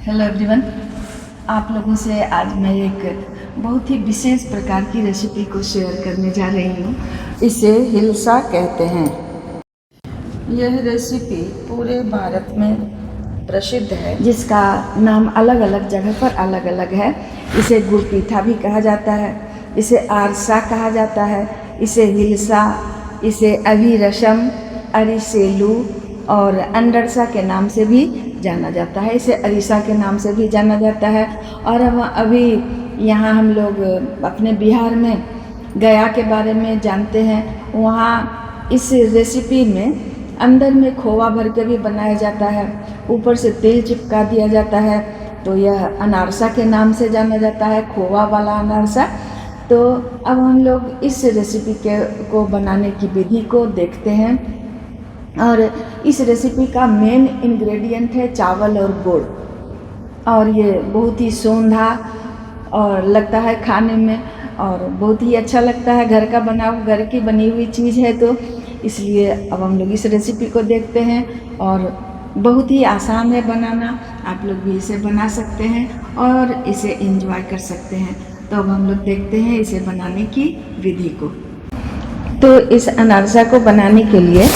Hello everyone, आप लोगों से आज मैं एक बहुत ही विशेष प्रकार की रेसिपी को शेयर करने जा रही हूँ। इसे हिलसा कहते हैं। यह रेसिपी पूरे भारत में प्रसिद्ध है, जिसका नाम अलग अलग जगह पर अलग अलग है। इसे गुड़ पीठा भी कहा जाता है, इसे आरसा कहा जाता है, इसे हिलसा, इसे अभिरसम, अरिसेलू और अंडरसा के नाम से भी जाना जाता है। इसे अरिसा के नाम से भी जाना जाता है। और अब अभी यहाँ हम लोग अपने बिहार में गया के बारे में जानते हैं। वहाँ इस रेसिपी में अंदर में खोवा भर के भी बनाया जाता है, ऊपर से तेल चिपका दिया जाता है, तो यह अनारसा के नाम से जाना जाता है, खोवा वाला अनारसा। तो अब हम लोग इस रेसिपी को बनाने की विधि को देखते हैं। और इस रेसिपी का मेन इंग्रेडिएंट है चावल और गुड़, और ये बहुत ही सोंधा और लगता है खाने में, और बहुत ही अच्छा लगता है। घर का बना हुआ, घर की बनी हुई चीज़ है, तो इसलिए अब हम लोग इस रेसिपी को देखते हैं। और बहुत ही आसान है बनाना, आप लोग भी इसे बना सकते हैं और इसे एंजॉय कर सकते हैं। तो अब हम लोग देखते हैं इसे बनाने की विधि को। तो इस अनारसा को बनाने के लिए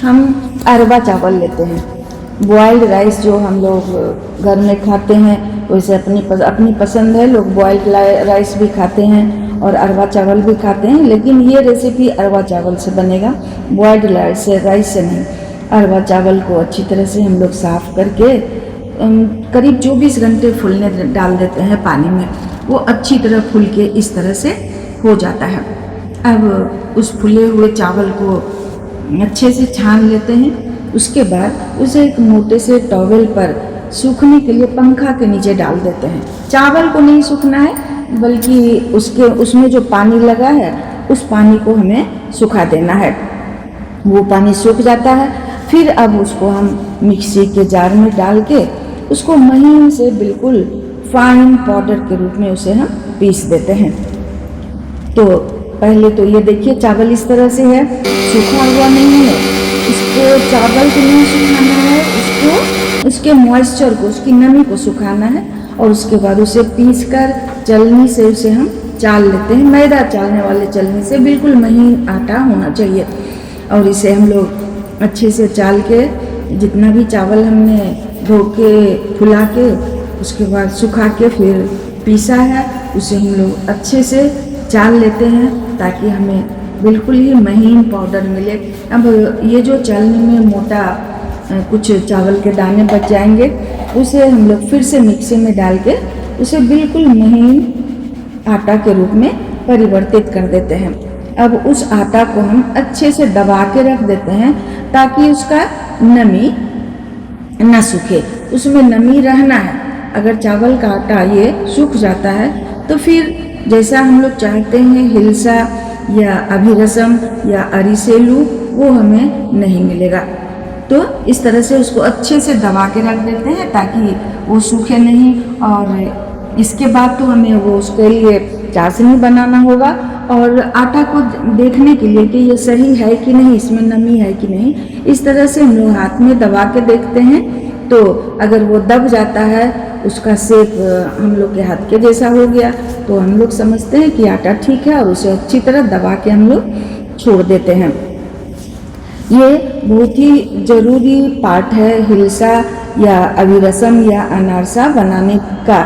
हम अरवा चावल लेते हैं। बॉइल्ड राइस जो हम लोग घर में खाते हैं, वैसे अपनी पसंद है, लोग बॉइल्ड राइस भी खाते हैं और अरवा चावल भी खाते हैं, लेकिन ये रेसिपी अरवा चावल से बनेगा, बॉइल्ड राइस से नहीं। अरवा चावल को अच्छी तरह से हम लोग साफ़ करके करीब 24 घंटे फूलने डाल देते हैं पानी में। वो अच्छी तरह फूल के इस तरह से हो जाता है। अब उस फूले हुए चावल को अच्छे से छान लेते हैं। उसके बाद उसे एक मोटे से टॉवेल पर सूखने के लिए पंखा के नीचे डाल देते हैं। चावल को नहीं सूखना है, बल्कि उसमें जो पानी लगा है उस पानी को हमें सुखा देना है। वो पानी सूख जाता है, फिर अब उसको हम मिक्सी के जार में डाल के उसको महीन से बिल्कुल फाइन पाउडर के रूप में उसे हम पीस देते हैं। तो पहले तो ये देखिए, चावल इस तरह से है, सूखा हुआ नहीं है। इसको चावल को नहीं सुखाना है, उसके मॉइस्चर को, उसकी नमी को सुखाना है। और उसके बाद उसे पीसकर चलनी से उसे हम चाल लेते हैं। मैदा चालने वाले चलनी से, बिल्कुल महीन आटा होना चाहिए। और इसे हम लोग अच्छे से चाल के, जितना भी चावल हमने धो के फुला के उसके बाद सुखा के फिर पीसा है, उसे हम लोग अच्छे से चाल लेते हैं ताकि हमें बिल्कुल ही महीन पाउडर मिले। अब ये जो चालने में मोटा कुछ चावल के दाने बच जाएंगे, उसे हम लोग फिर से मिक्सी में डाल के उसे बिल्कुल महीन आटा के रूप में परिवर्तित कर देते हैं। अब उस आटा को हम अच्छे से दबा के रख देते हैं ताकि उसका नमी न सूखे, उसमें नमी रहना है। अगर चावल का आटा ये सूख जाता है तो फिर जैसा हम लोग चाहते हैं हिलसा या अभिरसम या अरिसेलू, वो हमें नहीं मिलेगा। तो इस तरह से उसको अच्छे से दबा के रख देते हैं ताकि वो सूखे नहीं। और इसके बाद तो हमें वो उसके लिए चाशनी बनाना होगा, और आटा को देखने के लिए कि ये सही है कि नहीं, इसमें नमी है कि नहीं, इस तरह से हम लोग हाथ में दबा के देखते हैं। तो अगर वो दब जाता है, उसका शेप हम लोग के हाथ के जैसा हो गया, तो हम लोग समझते हैं कि आटा ठीक है, और उसे अच्छी तरह दबा के हम लोग छोड़ देते हैं। ये बहुत ही ज़रूरी पार्ट है हिलसा या अभिरसम या अनारसा बनाने का।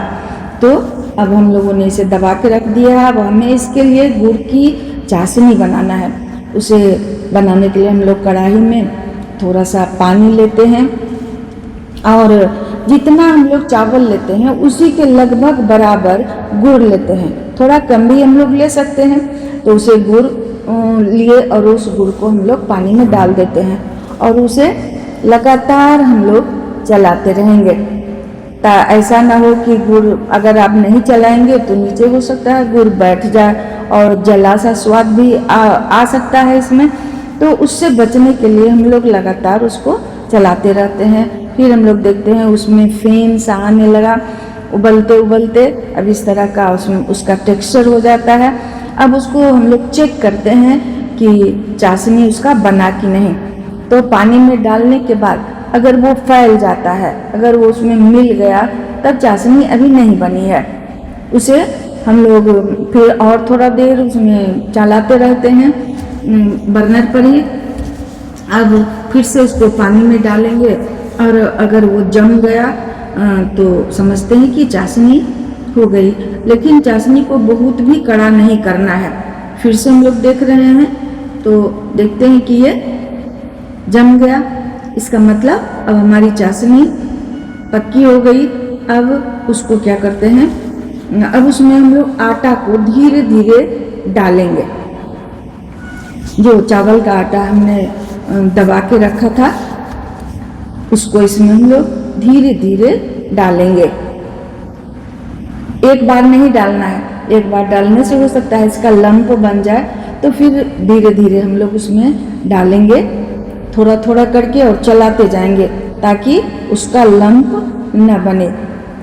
तो अब हम लोगों ने इसे दबा के रख दिया है। अब हमें इसके लिए गुड़ की चाशनी बनाना है। उसे बनाने के लिए हम लोग कढ़ाई में थोड़ा सा पानी लेते हैं, और जितना हम लोग चावल लेते हैं उसी के लगभग बराबर गुड़ लेते हैं। थोड़ा कम भी हम लोग ले सकते हैं। तो उसे गुड़ लिए और उस गुड़ को हम लोग पानी में डाल देते हैं, और उसे लगातार हम लोग चलाते रहेंगे। ऐसा ना हो कि गुड़ अगर आप नहीं चलाएंगे तो नीचे हो सकता है गुड़ बैठ जाए और जला सा स्वाद भी आ सकता है इसमें। तो उससे बचने के लिए हम लोग लगातार उसको चलाते रहते हैं। फिर हम लोग देखते हैं उसमें फेम सा आने लगा, उबलते उबलते अब इस तरह का उसमें उसका टेक्सचर हो जाता है। अब उसको हम लोग चेक करते हैं कि चाशनी उसका बना कि नहीं। तो पानी में डालने के बाद अगर वो फैल जाता है, अगर वो उसमें मिल गया, तब चाशनी अभी नहीं बनी है। उसे हम लोग फिर और थोड़ा देर उसमें चलाते रहते हैं बर्नर पर ही। अब फिर से उसको पानी में डालेंगे और अगर वो जम गया तो समझते हैं कि चाशनी हो गई। लेकिन चाशनी को बहुत भी कड़ा नहीं करना है। फिर से हम लोग देख रहे हैं तो देखते हैं कि ये जम गया। इसका मतलब अब हमारी चाशनी पक्की हो गई। अब उसको क्या करते हैं, अब उसमें हम लोग आटा को धीरे धीरे डालेंगे। जो चावल का आटा हमने दबा के रखा था उसको इसमें हम लोग धीरे धीरे डालेंगे। एक बार नहीं डालना है, एक बार डालने से हो सकता है इसका लंप बन जाए, तो फिर धीरे धीरे हम लोग उसमें डालेंगे थोड़ा थोड़ा करके और चलाते जाएंगे ताकि उसका लंप न बने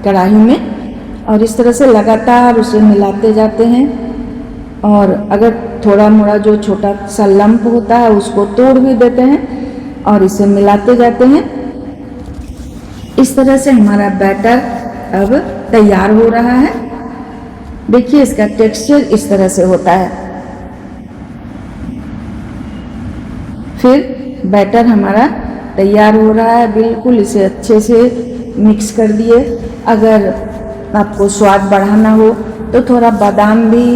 कढ़ाई में। और इस तरह से लगातार उसे मिलाते जाते हैं। और अगर थोड़ा मोड़ा जो छोटा सा लंप होता है उसको तोड़ भी देते हैं और इसे मिलाते जाते हैं। इस तरह से हमारा बैटर अब तैयार हो रहा है। देखिए इसका टेक्सचर इस तरह से होता है। फिर बैटर हमारा तैयार हो रहा है, बिल्कुल इसे अच्छे से मिक्स कर दिए। अगर आपको स्वाद बढ़ाना हो तो थोड़ा बादाम भी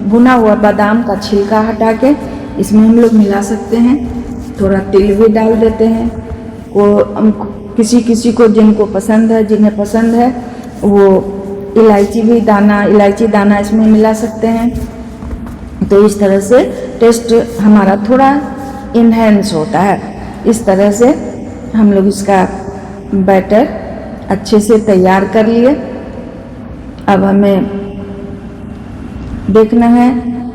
भुना हुआ बादाम का छिलका हटा के इसमें हम लोग मिला सकते हैं। थोड़ा तिल भी डाल देते हैं। किसी किसी को जिनको पसंद है, जिन्हें पसंद है वो इलायची दाना इसमें मिला सकते हैं। तो इस तरह से टेस्ट हमारा थोड़ा इन्हेंस होता है। इस तरह से हम लोग इसका बैटर अच्छे से तैयार कर लिए। अब हमें देखना है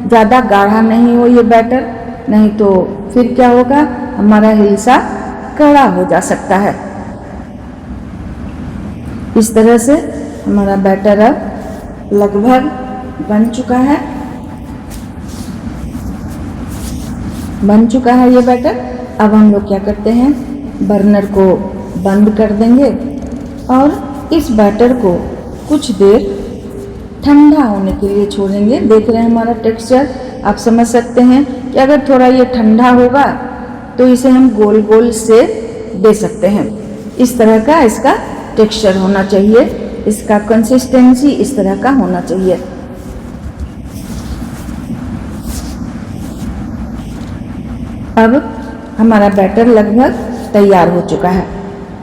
ज़्यादा गाढ़ा नहीं हो ये बैटर, नहीं तो फिर क्या होगा, हमारा हिलसा कड़ा हो जा सकता है। इस तरह से हमारा बैटर अब लगभग बन चुका है ये बैटर। अब हम लोग क्या करते हैं, बर्नर को बंद कर देंगे और इस बैटर को कुछ देर ठंडा होने के लिए छोड़ेंगे। देख रहे हैं हमारा टेक्सचर, आप समझ सकते हैं कि अगर थोड़ा ये ठंडा होगा तो इसे हम गोल गोल से दे सकते हैं। इस तरह का इसका टेक्सचर होना चाहिए, इसका कंसिस्टेंसी इस तरह का होना चाहिए। अब हमारा बैटर लगभग तैयार हो चुका है।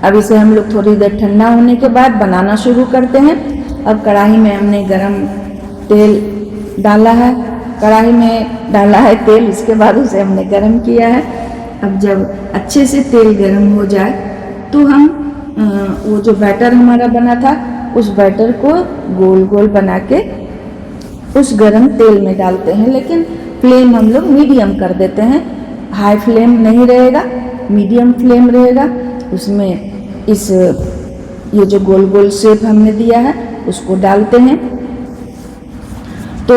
अब इसे हम लोग थोड़ी देर ठंडा होने के बाद बनाना शुरू करते हैं। अब कढ़ाई में हमने गरम तेल डाला है, कढ़ाई में डाला है तेल, उसके बाद उसे हमने गरम किया है। अब जब अच्छे से तेल गरम हो जाए तो हम वो जो बैटर हमारा बना था उस बैटर को गोल गोल बना के उस गरम तेल में डालते हैं। लेकिन फ्लेम हम लोग मीडियम कर देते हैं, हाई फ्लेम नहीं रहेगा, मीडियम फ्लेम रहेगा। उसमें ये जो गोल गोल शेप हमने दिया है उसको डालते हैं। तो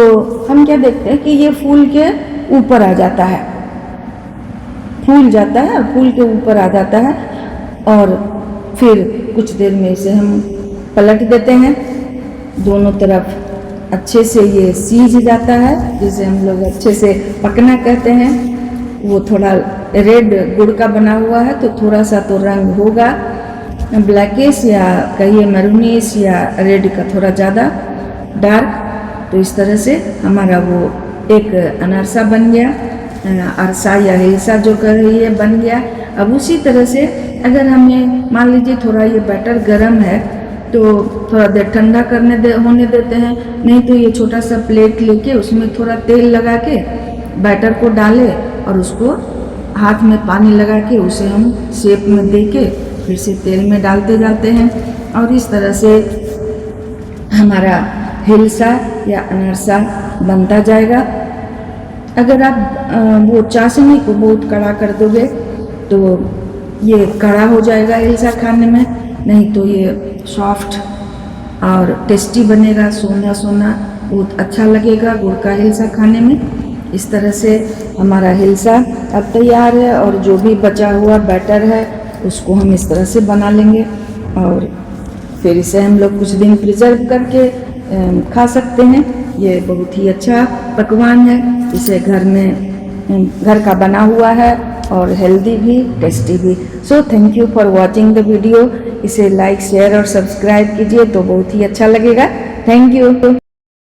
हम क्या देखते हैं कि ये फूल के ऊपर आ जाता है, फूल जाता है और फूल के ऊपर आ जाता है। और फिर कुछ देर में इसे हम पलट देते हैं, दोनों तरफ अच्छे से ये सीज जाता है, जिसे हम लोग अच्छे से पकना कहते हैं। वो थोड़ा रेड गुड़ का बना हुआ है तो थोड़ा सा तो रंग होगा ब्लैकिश या कहिए मैरूनिश या रेड का थोड़ा ज़्यादा डार्क। तो इस तरह से हमारा वो एक अनारसा बन गया, अरसा या हिलसा जो कर रही है बन गया। अब उसी तरह से अगर हमें मान लीजिए थोड़ा ये बैटर गर्म है तो थोड़ा देर ठंडा होने देते हैं, नहीं तो ये छोटा सा प्लेट लेके उसमें थोड़ा तेल लगा के बैटर को डाले और उसको हाथ में पानी लगा के उसे हम शेप में दे के फिर से तेल में डालते जाते हैं। और इस तरह से हमारा हिलसा या अनारसा बनता जाएगा। अगर आप वो चाशनी को बहुत कड़ा कर दोगे तो ये कड़ा हो जाएगा हिलसा खाने में, नहीं तो ये सॉफ्ट और टेस्टी बनेगा, सोना सोना बहुत अच्छा लगेगा गुड़ का हिलसा खाने में। इस तरह से हमारा हिलसा अब तैयार है और जो भी बचा हुआ बैटर है उसको हम इस तरह से बना लेंगे और फिर इसे हम लोग कुछ दिन प्रिजर्व करके खा सकते हैं। ये बहुत ही अच्छा पकवान है। इसे घर का बना हुआ है और हेल्दी भी, टेस्टी भी। So thank you for watching the video. इसे लाइक, शेयर और सब्सक्राइब कीजिए तो बहुत ही अच्छा लगेगा। Thank you.